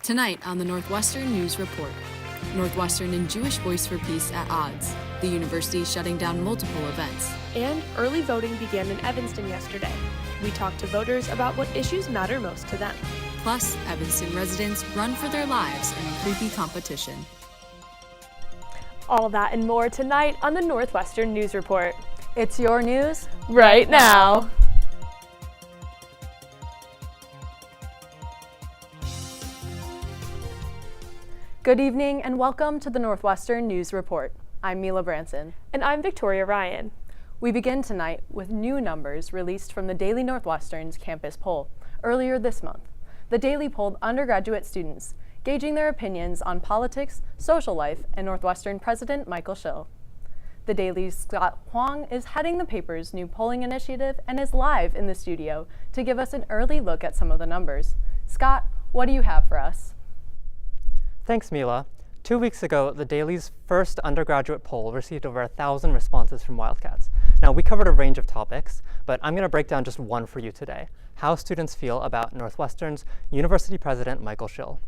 Tonight on the Northwestern News Report. Northwestern and Jewish Voice for Peace at odds. The university shutting down multiple events. And early voting began in Evanston yesterday. We talked to voters about what issues matter most to them. Plus, Evanston residents run for their lives in a creepy competition. All that and more tonight on the Northwestern News Report. It's your news right now. Good evening and welcome to the Northwestern News Report. I'm Mila Branson. And I'm Victoria Ryan. We begin tonight with new numbers released from the Daily Northwestern's campus poll earlier this month. The Daily polled undergraduate students, gauging their opinions on politics, social life, and Northwestern President Michael Schill. The Daily's Scott Huang is heading the paper's new polling initiative and is live in the studio to give us an early look at some of the numbers. Scott, what do you have for us? Thanks, Mila. 2 weeks ago, the Daily's first undergraduate poll received over 1,000 responses from Wildcats. Now, we covered a range of topics, but I'm going to break down just one for you today: how students feel about Northwestern's University President Michael Schill.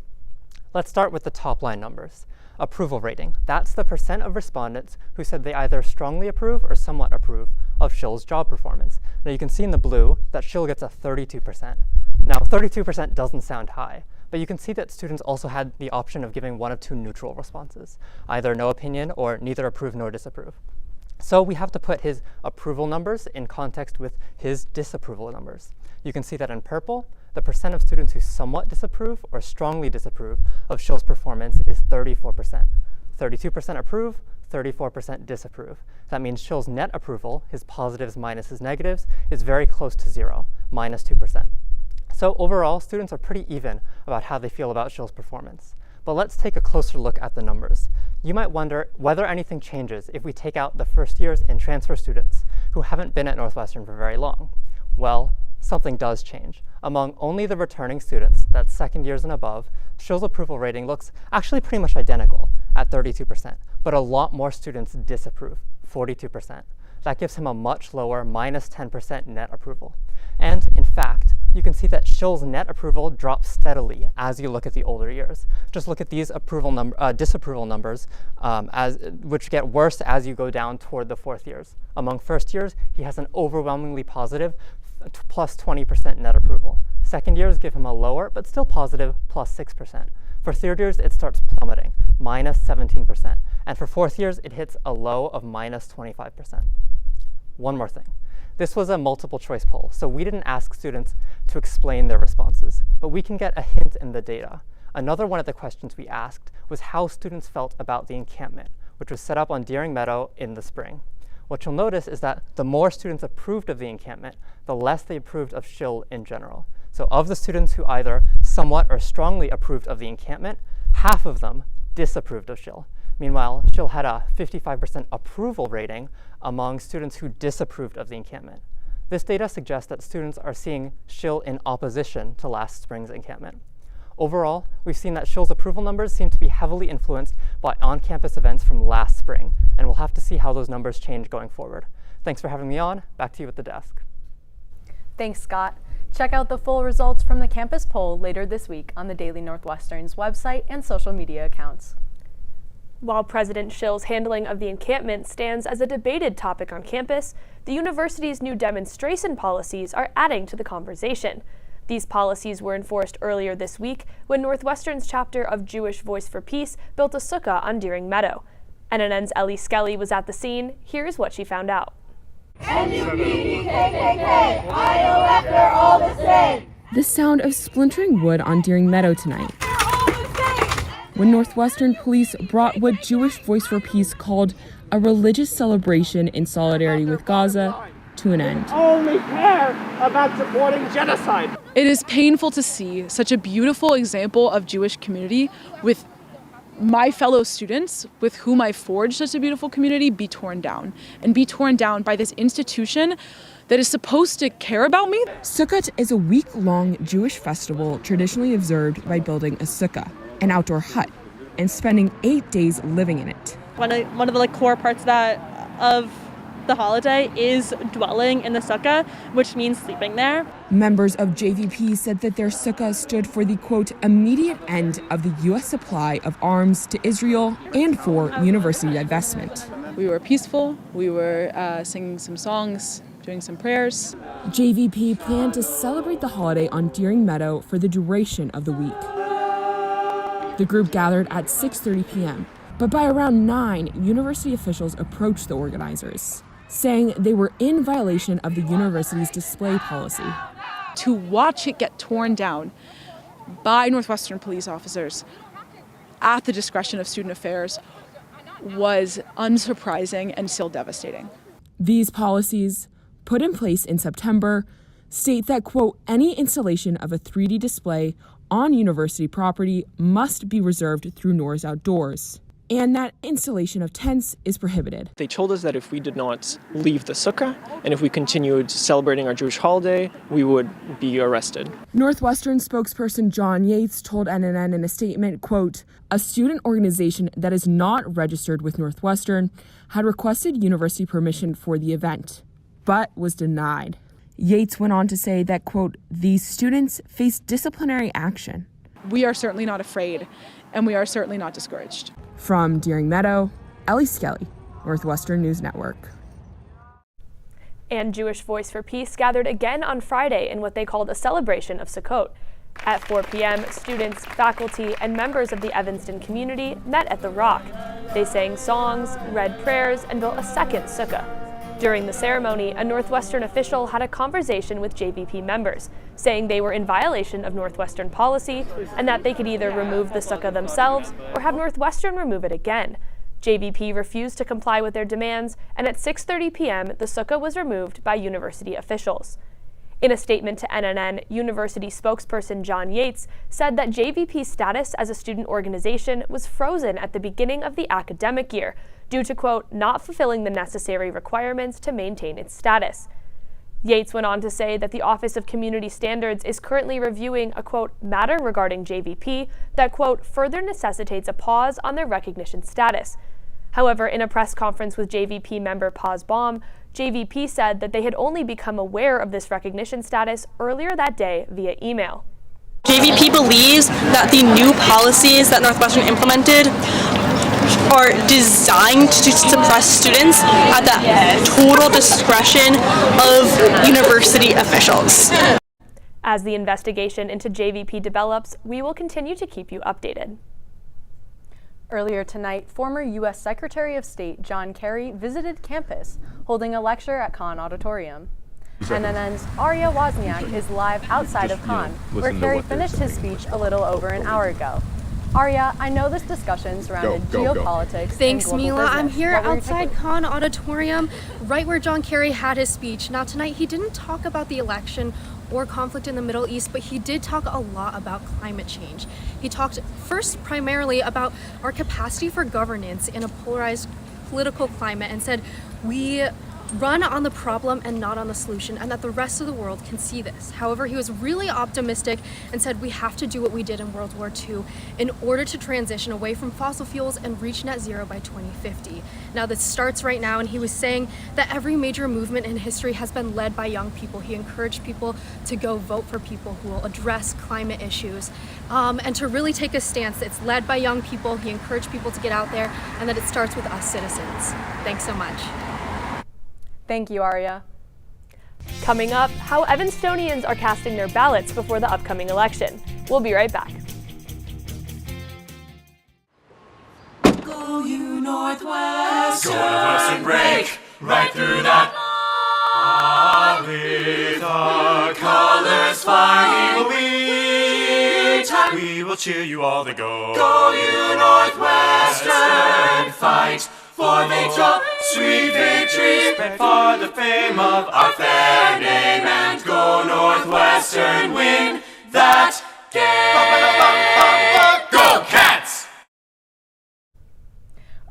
Let's start with the top line numbers. Approval rating. That's the percent of respondents who said they either strongly approve or somewhat approve of Schill's job performance. Now, you can see in the blue that Schill gets a 32%. Now, 32% doesn't sound high, but you can see that students also had the option of giving one of two neutral responses, either no opinion or neither approve nor disapprove. So we have to put his approval numbers in context with his disapproval numbers. You can see that in purple, the percent of students who somewhat disapprove or strongly disapprove of Schill's performance is 34%. 32% approve, 34% disapprove. That means Schill's net approval, his positives minus his negatives, is very close to zero, minus 2%. So overall, students are pretty even about how they feel about Schill's performance. But let's take a closer look at the numbers. You might wonder whether anything changes if we take out the first years and transfer students who haven't been at Northwestern for very long. Well, something does change. Among only the returning students, that's second years and above, Schill's approval rating looks actually pretty much identical at 32%, but a lot more students disapprove, 42%. That gives him a much lower minus 10% net approval. And in fact, you can see that Schill's net approval drops steadily as you look at the older years. Just look at these disapproval numbers, which get worse as you go down toward the fourth years. Among first years, he has an overwhelmingly positive plus 20% net approval. Second years give him a lower, but still positive, plus 6%. For third years, it starts plummeting, minus 17%. And for fourth years, it hits a low of minus 25%. One more thing. This was a multiple choice poll, so we didn't ask students to explain their responses, but we can get a hint in the data. Another one of the questions we asked was how students felt about the encampment, which was set up on Deering Meadow in the spring. What you'll notice is that the more students approved of the encampment, the less they approved of Schill in general. So of the students who either somewhat or strongly approved of the encampment, half of them disapproved of Schill. Meanwhile, Schill had a 55% approval rating among students who disapproved of the encampment. This data suggests that students are seeing Schill in opposition to last spring's encampment. Overall, we've seen that Schill's approval numbers seem to be heavily influenced by on-campus events from last spring, and we'll have to see how those numbers change going forward. Thanks for having me on. Back to you at the desk. Thanks, Scott. Check out the full results from the campus poll later this week on the Daily Northwestern's website and social media accounts. While President Schill's handling of the encampment stands as a debated topic on campus, the university's new demonstration policies are adding to the conversation. These policies were enforced earlier this week when Northwestern's chapter of Jewish Voice for Peace built a sukkah on Deering Meadow. NNN's Ellie Skelly was at the scene. Here's what she found out. NUPD, KKK, IOF, they're all the same. The sound of splintering wood on Deering Meadow tonight, when Northwestern police brought what Jewish Voice for Peace called a religious celebration in solidarity with Gaza to an end. Only care about supporting genocide. It is painful to see such a beautiful example of Jewish community with my fellow students with whom I forged such a beautiful community be torn down, and be torn down by this institution that is supposed to care about me. Sukkot is a week-long Jewish festival traditionally observed by building a sukkah, an outdoor hut, and spending 8 days living in it. One of the core parts of the holiday is dwelling in the sukkah, which means sleeping there. Members of JVP said that their sukkah stood for the, quote, immediate end of the U.S. supply of arms to Israel and for university divestment. We were peaceful, we were singing some songs, doing some prayers. JVP planned to celebrate the holiday on Deering Meadow for the duration of the week. The group gathered at 6:30 p.m., but by around 9, university officials approached the organizers, saying they were in violation of the university's display policy. To watch it get torn down by Northwestern police officers at the discretion of student affairs was unsurprising and still devastating. These policies, put in place in September, state that, quote, any installation of a 3D display on university property must be reserved through Norris Outdoors, and that installation of tents is prohibited. They told us that if we did not leave the sukkah and if we continued celebrating our Jewish holiday, we would be arrested. Northwestern spokesperson John Yates told NNN in a statement, quote, a student organization that is not registered with Northwestern had requested university permission for the event, but was denied. Yates went on to say that, quote, these students face disciplinary action. We are certainly not afraid, and we are certainly not discouraged. From Deering Meadow, Ellie Skelly, Northwestern News Network. And Jewish Voice for Peace gathered again on Friday in what they called a celebration of Sukkot. At 4 p.m., students, faculty, and members of the Evanston community met at The Rock. They sang songs, read prayers, and built a second sukkah. During the ceremony, a Northwestern official had a conversation with JVP members, saying they were in violation of Northwestern policy and that they could either remove the sukkah themselves or have Northwestern remove it again. JVP refused to comply with their demands, and at 6:30 p.m., the sukkah was removed by university officials. In a statement to NNN, university spokesperson John Yates said that JVP's status as a student organization was frozen at the beginning of the academic year due to, quote, not fulfilling the necessary requirements to maintain its status. Yates went on to say that the Office of Community Standards is currently reviewing a, quote, matter regarding JVP that, quote, further necessitates a pause on their recognition status. However, in a press conference with JVP member Paz Baum, JVP said that they had only become aware of this recognition status earlier that day via email. JVP believes that the new policies that Northwestern implemented are designed to suppress students at the total discretion of university officials. As the investigation into JVP develops, we will continue to keep you updated. Earlier tonight, former U.S. Secretary of State John Kerry visited campus, holding a lecture at Kahn Auditorium. NNN's Arya Wozniak is live outside of Kahn, where Kerry finished his speech a little over an hour ago. Arya, I know this discussion surrounded geopolitics. Thanks, and global Mila. business. I'm here What were your outside takeaways? Kahn Auditorium, right where John Kerry had his speech. Now, tonight he didn't talk about the election or conflict in the Middle East, but he did talk a lot about climate change. He talked first primarily about our capacity for governance in a polarized political climate and said we run on the problem and not on the solution, and that the rest of the world can see this. However, he was really optimistic and said we have to do what we did in World War II in order to transition away from fossil fuels and reach net zero by 2050. Now, this starts right now, and he was saying that every major movement in history has been led by young people. He encouraged people to go vote for people who will address climate issues and to really take a stance. It's led by young people. He encouraged people to get out there, and that it starts with us citizens. Thanks so much. Thank you, Arya. Coming up, how Evanstonians are casting their ballots before the upcoming election. We'll be right back. Go you Northwestern. Go Northwestern, break right through that. With our colors flying, we will cheer you all to go. Go you Northwestern, fight for victory, sweet victory, for the fame of our fair name, and go Northwestern, win that game. Go Cats!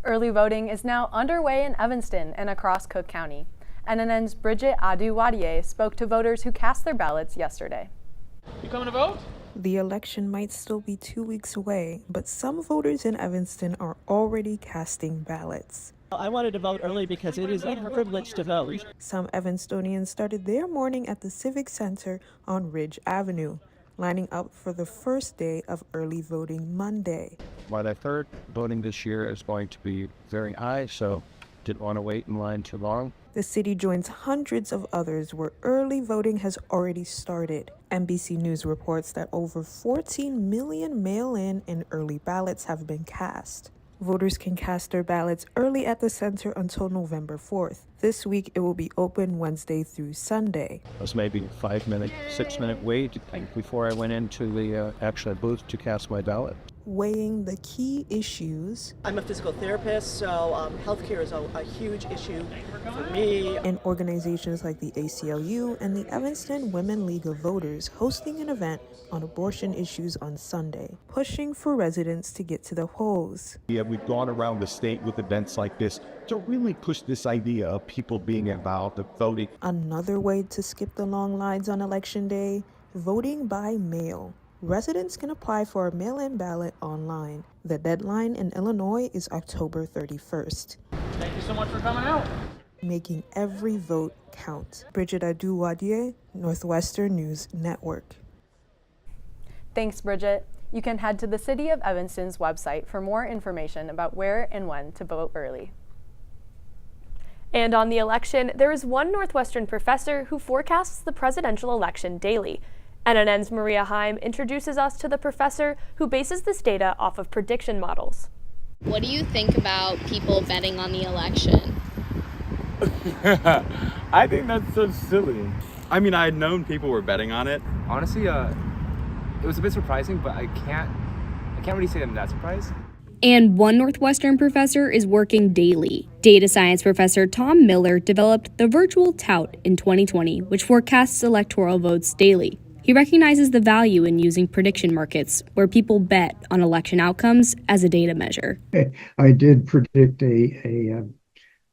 Early voting is now underway in Evanston and across Cook County. NNN's Bridget Adu-Wadier spoke to voters who cast their ballots yesterday. You coming to vote? The election might still be 2 weeks away, but some voters in Evanston are already casting ballots. I wanted to vote early because it is a privilege to vote. Some Evanstonians started their morning at the Civic Center on Ridge Avenue, lining up for the first day of early voting Monday. What I've heard, voting this year is going to be very high, so didn't want to wait in line too long. The city joins hundreds of others where early voting has already started. NBC News reports that over 14 million mail-in and early ballots have been cast. Voters can cast their ballots early at the center until November 4th. This week, it will be open Wednesday through Sunday. It was maybe a 5-minute, 6-minute wait before I went into the actual booth to cast my ballot. Weighing the key issues. I'm a physical therapist, so healthcare is a huge issue for me. And organizations like the ACLU and the Evanston Women League of Voters hosting an event on abortion issues on Sunday, pushing for residents to get to the polls. Yeah, we've gone around the state with events like this to really push this idea of people being involved, of voting. Another way to skip the long lines on Election Day, voting by mail. Residents can apply for a mail-in ballot online. The deadline in Illinois is October 31st. Thank you so much for coming out. Making every vote count. Bridget Adu-Wadier, Northwestern News Network. Thanks, Bridget. You can head to the City of Evanston's website for more information about where and when to vote early. And on the election, there is one Northwestern professor who forecasts the presidential election daily. NNN's Maria Heim introduces us to the professor who bases this data off of prediction models. What do you think about people betting on the election? I think that's so silly. I mean, I had known people were betting on it. Honestly, it was a bit surprising, but I can't really say I'm that surprised. And one Northwestern professor is working daily. Data science professor Tom Miller developed the virtual tout in 2020, which forecasts electoral votes daily. He recognizes the value in using prediction markets, where people bet on election outcomes as a data measure. I did predict a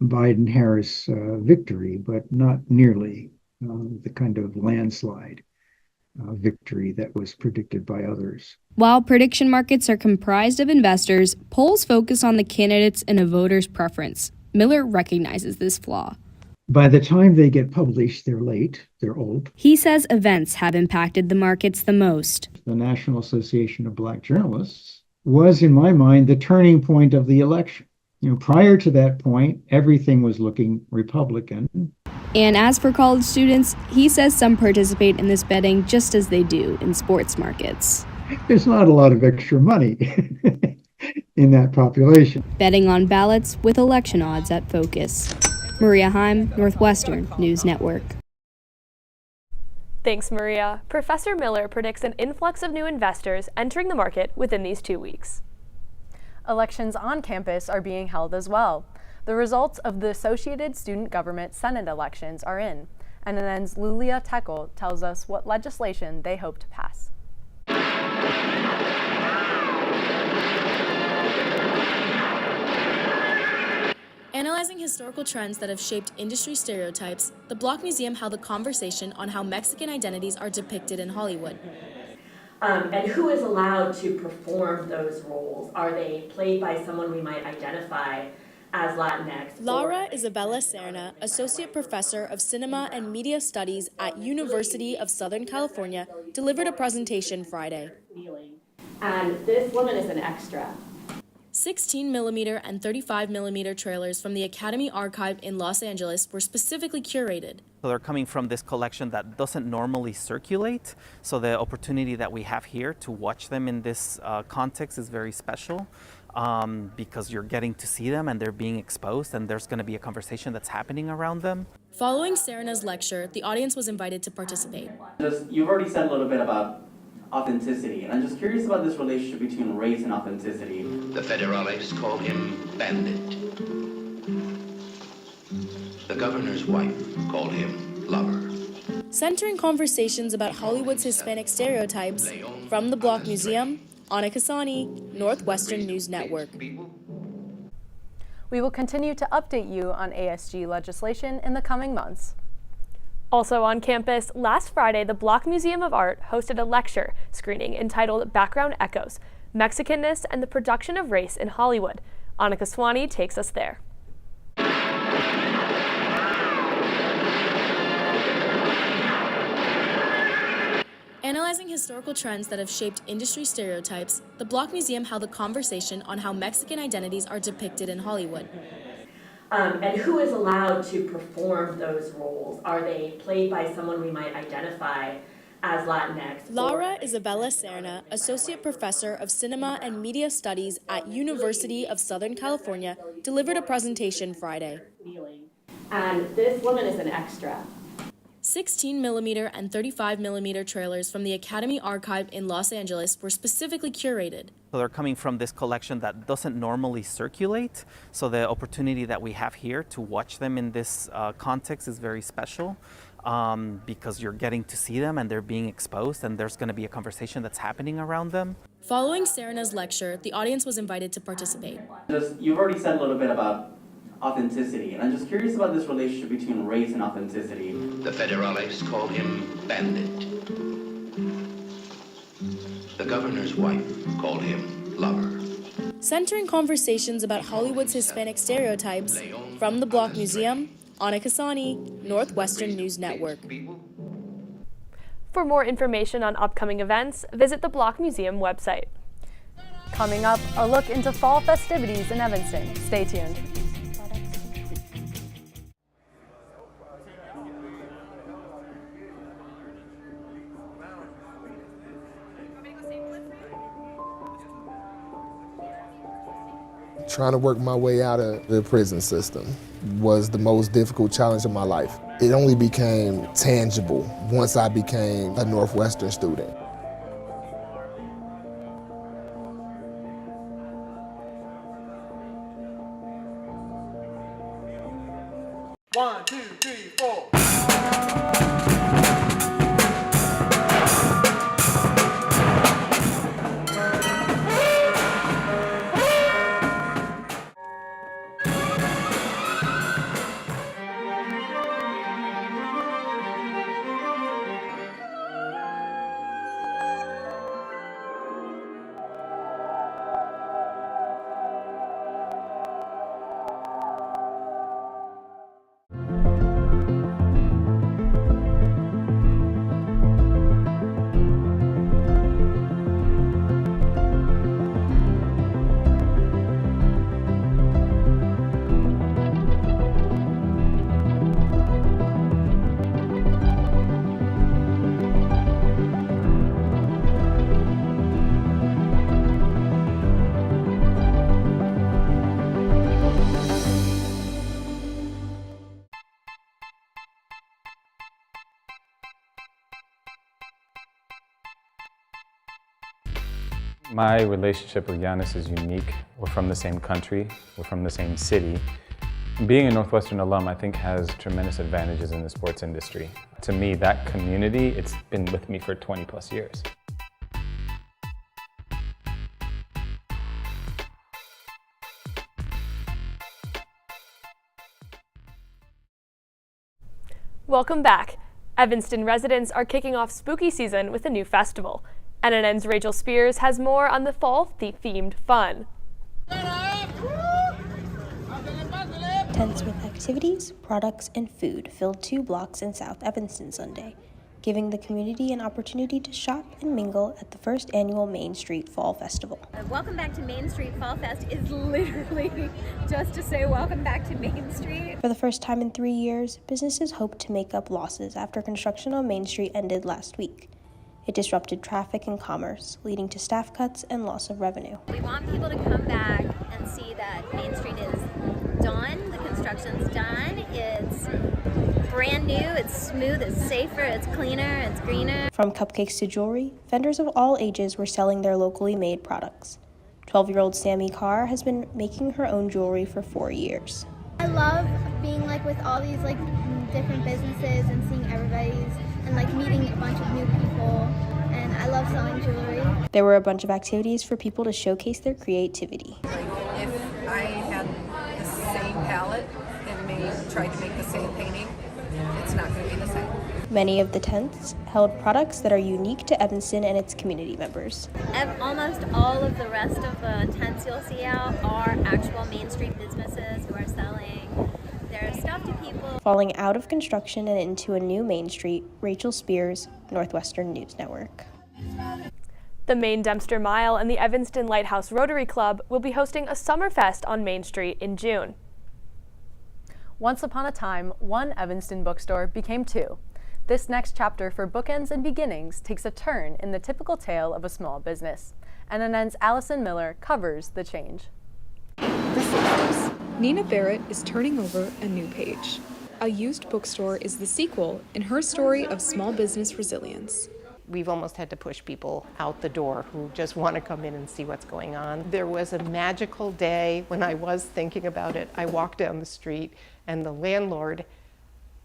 Biden-Harris victory, but not nearly the kind of landslide victory that was predicted by others. While prediction markets are comprised of investors, polls focus on the candidates and a voter's preference. Miller recognizes this flaw. By the time they get published, they're late, they're old. He says events have impacted the markets the most. The National Association of Black Journalists was, in my mind, the turning point of the election. Prior to that point, everything was looking Republican. And as for college students, he says some participate in this betting just as they do in sports markets. There's not a lot of extra money in that population. Betting on ballots with election odds at focus. Maria Heim, Northwestern News Network. Thanks, Maria. Professor Miller predicts an influx of new investors entering the market within these 2 weeks. Elections on campus are being held as well. The results of the Associated Student Government Senate elections are in. NNN's Lulia Tekel tells us what legislation they hope to pass. Analyzing historical trends that have shaped industry stereotypes, the Block Museum held a conversation on how Mexican identities are depicted in Hollywood. And who is allowed to perform those roles? Are they played by someone we might identify as Latinx? Laura Isabella Serna, Associate Professor of Cinema and Media Studies at University of Southern California, delivered a presentation Friday. And this woman is an extra. 16mm and 35mm trailers from the Academy Archive in Los Angeles were specifically curated. So they're coming from this collection that doesn't normally circulate, so the opportunity that we have here to watch them in this context is very special because you're getting to see them and they're being exposed, and there's going to be a conversation that's happening around them. Following Serna's lecture, the audience was invited to participate. You've already said a little bit about authenticity, and I'm just curious about this relationship between race and authenticity. The federales call him Bandit. The governor's wife called him Lover. Centering conversations about Hollywood's Hispanic stereotypes, from the Block Museum, Anna Kasani, Northwestern News Network. We will continue to update you on ASG legislation in the coming months. Also on campus, last Friday, the Block Museum of Art hosted a lecture screening entitled Background Echoes, Mexicanness and the Production of Race in Hollywood. Annika Swanee takes us there. Analyzing historical trends that have shaped industry stereotypes, the Block Museum held a conversation on how Mexican identities are depicted in Hollywood. And who is allowed to perform those roles? Are they played by someone we might identify as Latinx? Laura Isabella Serna, Associate Professor of Cinema and Media Studies at University of Southern California, delivered a presentation Friday. And this woman is an extra. 16mm and 35mm trailers from the Academy Archive in Los Angeles were specifically curated. So they're coming from this collection that doesn't normally circulate. So the opportunity that we have here to watch them in this context is very special because you're getting to see them and they're being exposed and there's going to be a conversation that's happening around them. Following Serna's lecture, the audience was invited to participate. You've already said a little bit about authenticity, and I'm just curious about this relationship between race and authenticity. The federales call him Bandit. The governor's wife called him Lover. Centering conversations about Hollywood's Hispanic stereotypes, from the Block Museum, Ana Kasani, Northwestern News Network. For more information on upcoming events, visit the Block Museum website. Coming up, a look into fall festivities in Evanston. Stay tuned. Trying to work my way out of the prison system was the most difficult challenge of my life. It only became tangible once I became a Northwestern student. One, two, three, four. My relationship with Giannis is unique. We're from the same country, we're from the same city. Being a Northwestern alum, I think, has tremendous advantages in the sports industry. To me, that community, it's been with me for 20 plus years. Welcome back. Evanston residents are kicking off spooky season with a new festival. NNN's Rachel Spears has more on the fall-themed fun. Tents with activities, products, and food filled 2 blocks in South Evanston Sunday, giving the community an opportunity to shop and mingle at the first annual Main Street Fall Festival. Welcome back to Main Street Fall Fest is literally just to say welcome back to Main Street. For the first time in 3 years, businesses hope to make up losses after construction on Main Street ended last week. It disrupted traffic and commerce, leading to staff cuts and loss of revenue. We want people to come back and see that Main Street is done, the construction's done, it's brand new, it's smooth, it's safer, it's cleaner, it's greener. From cupcakes to jewelry, vendors of all ages were selling their locally made products. 12-year-old Sammy Carr has been making her own jewelry for 4 years. I love being with all these different businesses and seeing everybody's and meeting a bunch of new people, and I love selling jewelry. There were a bunch of activities for people to showcase their creativity. If I had the same palette and tried to make the same painting, it's not going to be the same. Many of the tents held products that are unique to Evanston and its community members. Almost all of the rest of the tents you'll see out are actual Main Street businesses who are selling their stuff to people. Falling out of construction and into a new Main Street, Rachel Spears, Northwestern News Network. The Maine Dempster Mile and the Evanston Lighthouse Rotary Club will be hosting a Summerfest on Main Street in June. Once upon a time, one Evanston bookstore became two. This next chapter for Bookends and Beginnings takes a turn in the typical tale of a small business. NNN's Allison Miller covers the change. Nina Barrett is turning over a new page. A Used Bookstore is the sequel in her story of small business resilience. We've almost had to push people out the door who just want to come in and see what's going on. There was a magical day when I was thinking about it. I walked down the street and the landlord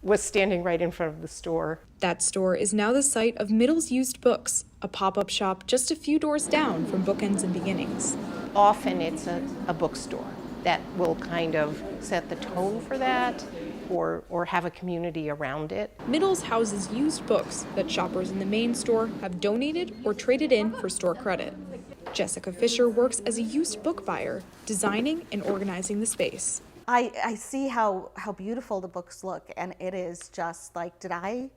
was standing right in front of the store. That store is now the site of Middle's Used Books, a pop-up shop just a few doors down from Bookends and Beginnings. Often it's a bookstore that will kind of set the tone for that or have a community around it. Middle's houses used books that shoppers in the main store have donated or traded in for store credit. Jessica Fisher works as a used book buyer, designing and organizing the space. I see how beautiful the books look, and it is just like, did I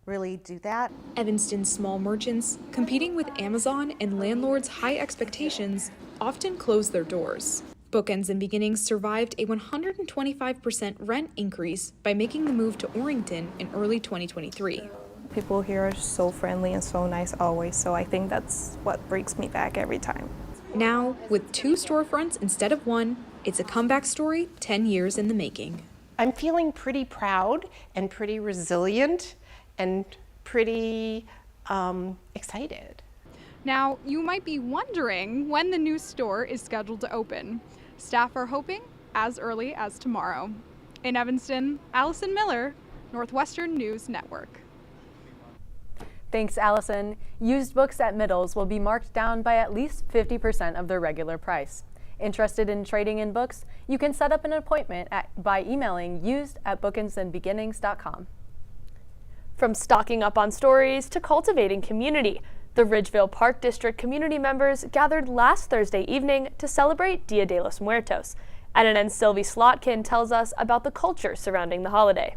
really do that? Evanston's small merchants, competing with Amazon and landlords' high expectations, often close their doors. Bookends and Beginnings survived a 125% rent increase by making the move to Orrington in early 2023. People here are so friendly and so nice always, so I think that's what brings me back every time. Now, with 2 storefronts instead of 1, it's a comeback story 10 years in the making. I'm feeling pretty proud and pretty resilient and pretty excited. Now, you might be wondering when the new store is scheduled to open. Staff are hoping as early as tomorrow. In Evanston, Allison Miller, Northwestern News Network. Thanks, Allison. Used books at Middles will be marked down by at least 50% of their regular price. Interested in trading in books? You can set up an appointment by emailing used@bookensandbeginnings.com. From stocking up on stories to cultivating community, the Ridgeville Park District community members gathered last Thursday evening to celebrate Dia de los Muertos. NNN's Sylvie Slotkin tells us about the culture surrounding the holiday.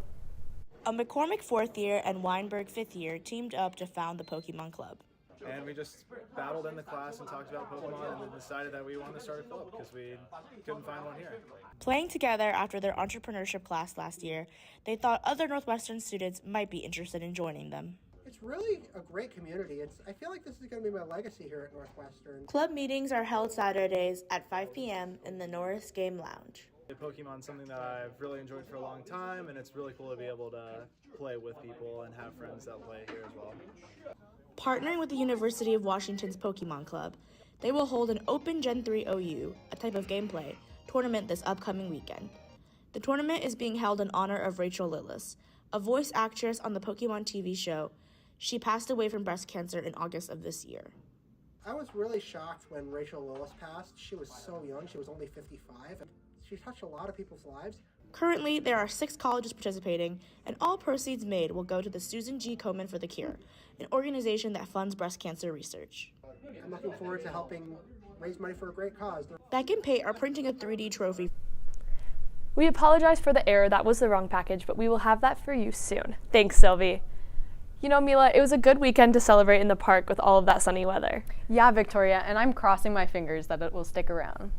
A McCormick 4th year and Weinberg 5th year teamed up to found the Pokemon Club. And we just battled in the class and talked about Pokemon and then decided that we wanted to start a club because we couldn't find one here. Playing together after their entrepreneurship class last year, they thought other Northwestern students might be interested in joining them. It's really a great community. I feel like this is going to be my legacy here at Northwestern. Club meetings are held Saturdays at 5 p.m. in the Norris Game Lounge. Pokemon's something that I've really enjoyed for a long time, and it's really cool to be able to play with people and have friends that play here as well. Partnering with the University of Washington's Pokemon Club, they will hold an Open Gen 3 OU, a type of gameplay, tournament this upcoming weekend. The tournament is being held in honor of Rachel Lillis, a voice actress on the Pokemon TV show. She passed away from breast cancer in August of this year. I was really shocked when Rachel Lillis passed. She was so young. She was only 55. She touched a lot of people's lives. Currently, there are 6 colleges participating, and all proceeds made will go to the Susan G. Komen for the Cure, an organization that funds breast cancer research. I'm looking forward to helping raise money for a great cause. Beck and Pate are printing a 3D trophy. We apologize for the error. That was the wrong package, but we will have that for you soon. Thanks, Sylvie. You know, Mila, it was a good weekend to celebrate in the park with all of that sunny weather. Yeah, Victoria, and I'm crossing my fingers that it will stick around.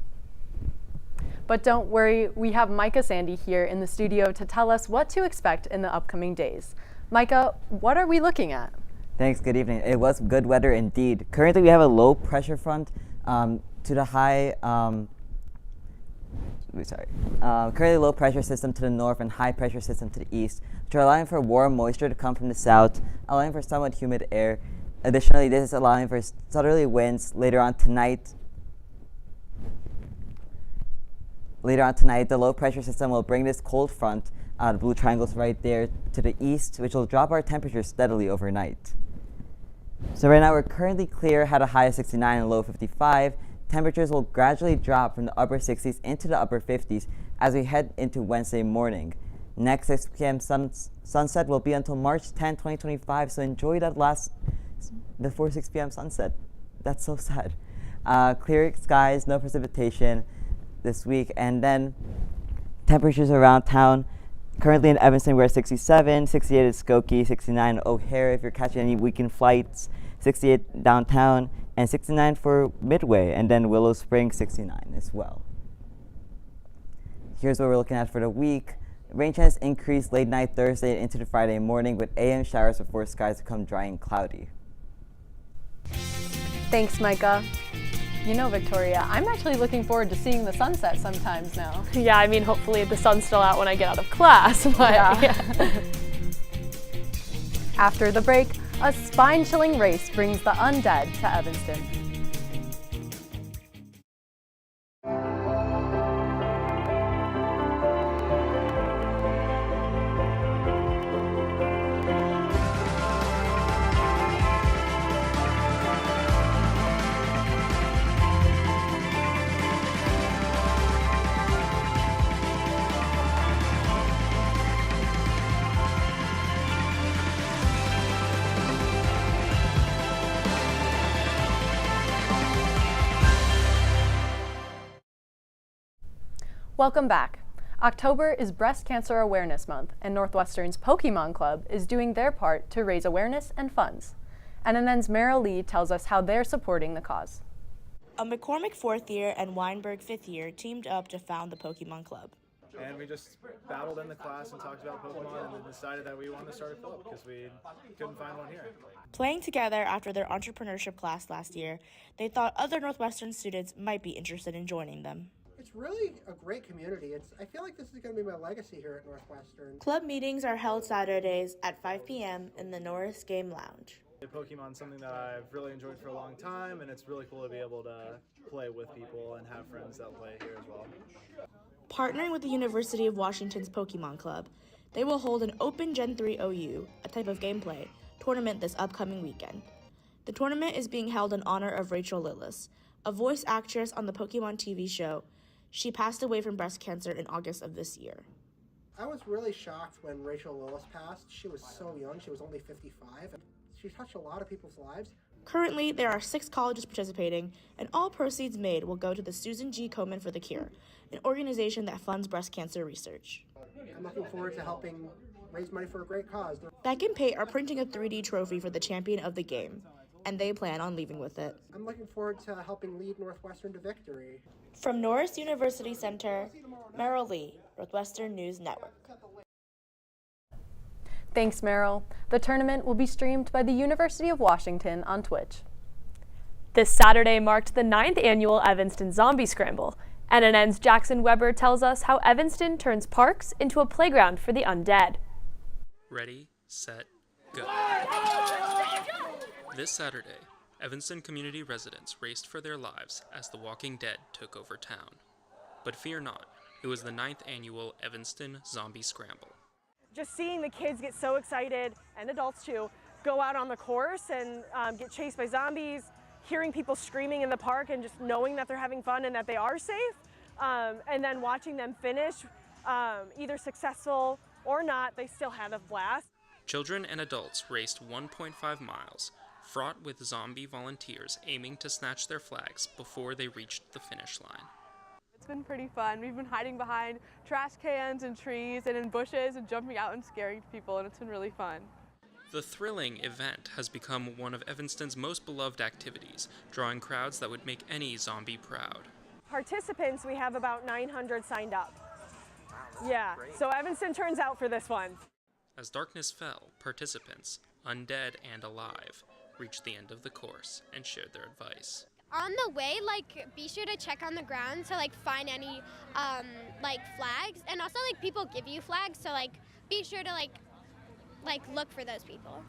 But don't worry, we have Micah Sandy here in the studio to tell us what to expect in the upcoming days. Micah, what are we looking at? Thanks, good evening. It was good weather indeed. Currently we have a low pressure front to the high, currently low pressure system to the north and high pressure system to the east, which are allowing for warm moisture to come from the south, allowing for somewhat humid air. Additionally, this is allowing for southerly winds later on tonight. Later on tonight, the low pressure system will bring this cold front, the blue triangles right there, to the east, which will drop our temperature steadily overnight. So right now we're currently clear, had a high of 69 and a low of 55. Temperatures will gradually drop from the upper 60s into the upper 50s as we head into Wednesday morning. Next 6 p.m. sunset will be until March 10, 2025, so enjoy that before 6 p.m. sunset. That's so sad. Clear skies, no precipitation this week, and then temperatures around town Currently in Evanston, we're at 67, 68 at Skokie, 69 O'Hare if you're catching any weekend flights, 68 downtown, and 69 for Midway, and then Willow Springs, 69 as well. Here's what we're looking at for the week. Rain chance increased late night Thursday and into the Friday morning with AM showers before skies become dry and cloudy. Thanks, Micah. You know, Victoria, I'm actually looking forward to seeing the sunset sometimes now. Yeah, I mean, hopefully the sun's still out when I get out of class, but yeah. After the break, a spine-chilling race brings the undead to Evanston. Welcome back. October is Breast Cancer Awareness Month, and Northwestern's Pokemon Club is doing their part to raise awareness and funds. NNN's Meryl Lee tells us how they're supporting the cause. A McCormick 4th year and Weinberg 5th year teamed up to found the Pokemon Club. And we just battled in the class and talked about Pokemon and then decided that we wanted to start a club because we couldn't find one here. Playing together after their entrepreneurship class last year, they thought other Northwestern students might be interested in joining them. It's really a great community. I feel like this is going to be my legacy here at Northwestern. Club meetings are held Saturdays at 5 p.m. in the Norris Game Lounge. Pokemon's something that I've really enjoyed for a long time, and it's really cool to be able to play with people and have friends that play here as well. Partnering with the University of Washington's Pokemon Club, they will hold an Open Gen 3 OU, a type of gameplay, tournament this upcoming weekend. The tournament is being held in honor of Rachel Lillis, a voice actress on the Pokemon TV show. She passed away from breast cancer in August of this year. I was really shocked when Rachel Lillis passed. She was so young. She was only 55. And she touched a lot of people's lives. Currently, there are 6 colleges participating, and all proceeds made will go to the Susan G. Komen for the Cure, an organization that funds breast cancer research. I'm looking forward to helping raise money for a great cause. Beck and Pate are printing a 3D trophy for the champion of the game, and they plan on leaving with it. I'm looking forward to helping lead Northwestern to victory. From Norris University Center, Meryl Lee, Northwestern News Network. Thanks, Meryl. The tournament will be streamed by the University of Washington on Twitch. This Saturday marked the 9th annual Evanston Zombie Scramble. NNN's Jackson Weber tells us how Evanston turns parks into a playground for the undead. Ready, set, go. This Saturday, Evanston community residents raced for their lives as The Walking Dead took over town. But fear not, it was the 9th annual Evanston Zombie Scramble. Just seeing the kids get so excited, and adults too, go out on the course and get chased by zombies, hearing people screaming in the park and just knowing that they're having fun and that they are safe, and then watching them finish, either successful or not, they still had a blast. Children and adults raced 1.5 miles, fraught with zombie volunteers aiming to snatch their flags before they reached the finish line. It's been pretty fun. We've been hiding behind trash cans and trees and in bushes and jumping out and scaring people, and it's been really fun. The thrilling event has become one of Evanston's most beloved activities, drawing crowds that would make any zombie proud. Participants, we have about 900 signed up. Yeah, so Evanston turns out for this one. As darkness fell, participants, undead and alive, reached the end of the course and shared their advice. On the way, be sure to check on the ground to find any flags, and also people give you flags, so be sure to look for those people.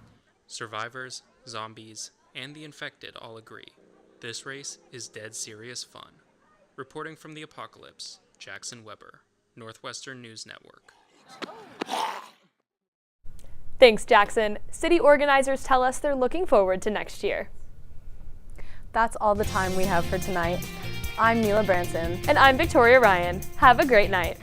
Survivors, zombies, and the infected all agree. This race is dead serious fun. Reporting from the apocalypse, Jackson Weber, Northwestern News Network. Thanks, Jackson. City organizers tell us they're looking forward to next year. That's all the time we have for tonight. I'm Mila Branson. And I'm Victoria Ryan. Have a great night.